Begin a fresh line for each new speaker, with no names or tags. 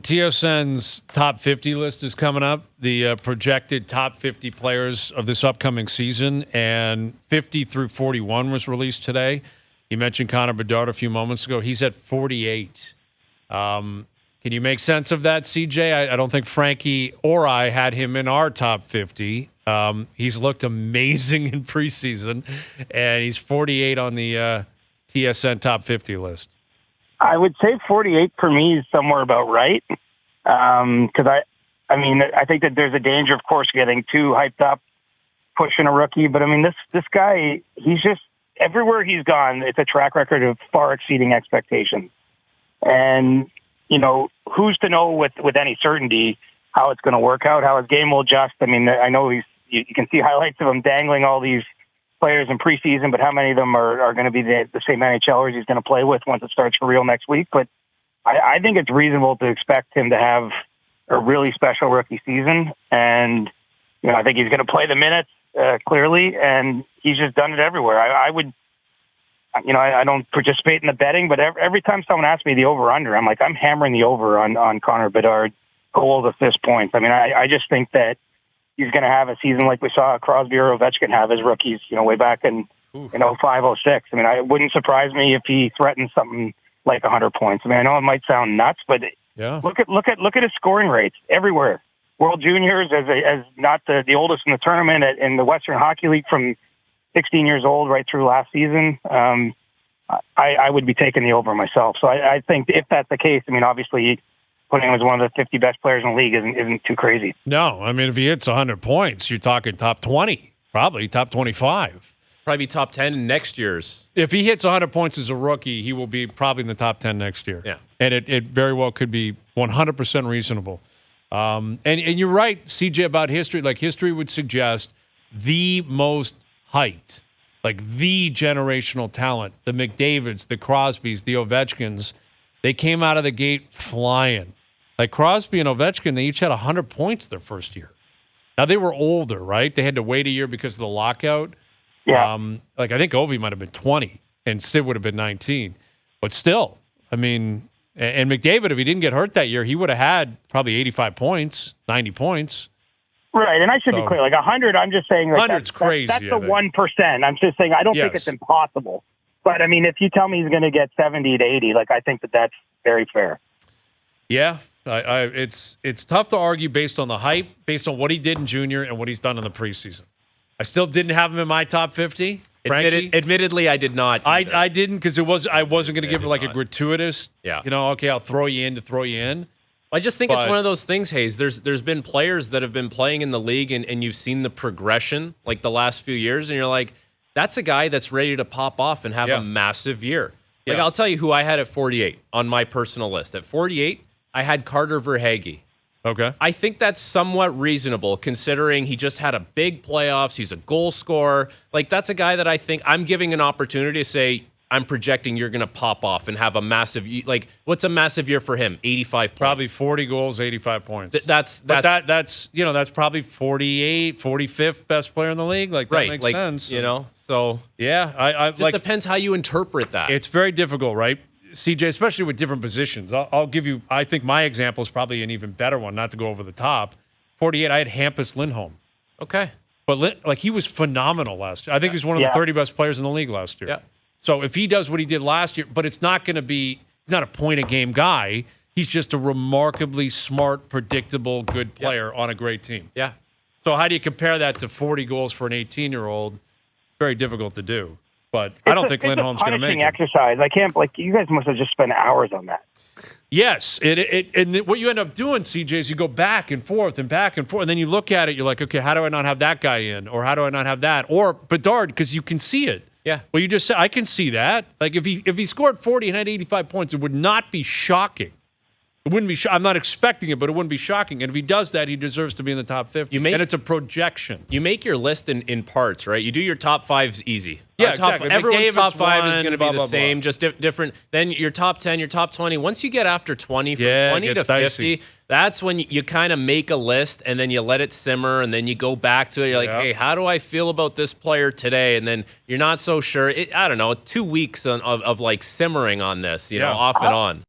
TSN's top 50 list is coming up, the projected top 50 players of this upcoming season, and 50 through 41 was released today. You mentioned Connor Bedard a few moments ago. He's at 48. Can you make sense of that, CJ? I don't think Frankie or I had him in our top 50. He's looked amazing in preseason, and he's 48 on the TSN top 50 list.
I would say 48 for me is somewhere about right. Because I think that there's a danger, of course, getting too hyped up, pushing a rookie. But I mean, this guy, he's just everywhere he's gone. It's a track record of far exceeding expectations. And you know, who's to know with any certainty how it's going to work out, how his game will adjust. I mean, I know you can see highlights of him dangling all these players in preseason, but how many of them are going to be the same NHLers he's going to play with once it starts for real next week? But I think it's reasonable to expect him to have a really special rookie season. And, you know, I think he's going to play the minutes clearly, and he's just done it everywhere. I would, you know, I don't participate in the betting, but every time someone asks me the over-under, I'm hammering the over on Connor Bedard goals, assists, points. I mean, I just think that he's going to have a season like we saw Crosby or Ovechkin have as rookies, you know, way back in 05, 06. I mean, it wouldn't surprise me if he threatens something like 100 points. I mean, I know it might sound nuts, but look at his scoring rates everywhere. World Juniors as not the oldest in the tournament in the Western Hockey League from 16 years old right through last season. I would be taking the over myself. So I think if that's the case, I mean, obviously putting him as one of the 50 best players in the league isn't too crazy.
No, I mean, if he hits 100 points, you're talking top 20, probably top 25.
Probably top 10 in next year's.
If he hits 100 points as a rookie, he will be probably in the top 10 next year.
Yeah.
And it very well could be 100% reasonable. And you're right, CJ, about history. Like, history would suggest the most hyped, like the generational talent, the McDavids, the Crosbys, the Ovechkins, they came out of the gate flying. Like Crosby and Ovechkin, they each had 100 points their first year. Now, they were older, right? They had to wait a year because of the lockout.
Yeah.
Like, I think Ovi might have been 20 and Sid would have been 19. But still, I mean, and McDavid, if he didn't get hurt that year, he would have had probably 85 points, 90 points.
Right, and I should be clear, like 100, I'm just saying, like,
100's crazy.
That's the 1%. I'm just saying I don't think it's impossible. But, I mean, if you tell me he's going to get 70 to 80, like, I think that's very fair.
Yeah, it's tough to argue based on the hype, based on what he did in junior and what he's done in the preseason. I still didn't have him in my top 50.
Admittedly, I did not.
I didn't because I wasn't going to give it like a gratuitous, okay, I'll throw you in to throw you in.
I just think it's one of those things, Hayes. There's been players that have been playing in the league and you've seen the progression like the last few years, and you're like, that's a guy that's ready to pop off and have a massive year. Like, I'll tell you who I had at 48 on my personal list. At 48, I had Carter Verhaeghe.
Okay.
I think that's somewhat reasonable considering he just had a big playoffs. He's a goal scorer. Like, that's a guy that I think I'm giving an opportunity to say, I'm projecting you're going to pop off and have a massive, like, what's a massive year for him? 85 points.
Probably 40 goals, 85 points.
That's
that's probably 48, 45th best player in the league. Like, that makes sense.
You know, so.
Yeah.
It just depends how you interpret that.
It's very difficult, right? CJ, especially with different positions. I'll give you, I think my example is probably an even better one, not to go over the top. 48, I had Hampus Lindholm.
Okay.
But he was phenomenal last year. I think he was one of the 30 best players in the league last year.
Yeah.
So if he does what he did last year, but it's not going to be, he's not a point-a-game guy. He's just a remarkably smart, predictable, good player on a great team.
Yeah.
So how do you compare that to 40 goals for an 18-year-old? Very difficult to do. But I don't think Lindholm's going to make it.
It's a punishing exercise. I can't, you guys must have just spent hours on that.
Yes. And what you end up doing, CJ, is you go back and forth, and then you look at it, you're like, okay, how do I not have that guy in? Or how do I not have that? Or Bedard, because you can see it.
Yeah.
Well, you just said, I can see that. Like, if he scored 40 and had 85 points, it would not be shocking. It wouldn't be. I'm not expecting it, but it wouldn't be shocking. And if he does that, he deserves to be in the top 50. And it's a projection.
You make your list in parts, right? You do your top fives easy.
Yeah, exactly.
Everyone's top 5 is going to be the same, just different. Then your top 10, your top 20. Once you get after 20, from 20 to 50, that's when you kind of make a list, and then you let it simmer, and then you go back to it. You're like, hey, how do I feel about this player today? And then you're not so sure. I don't know, 2 weeks of like simmering on this, off and on.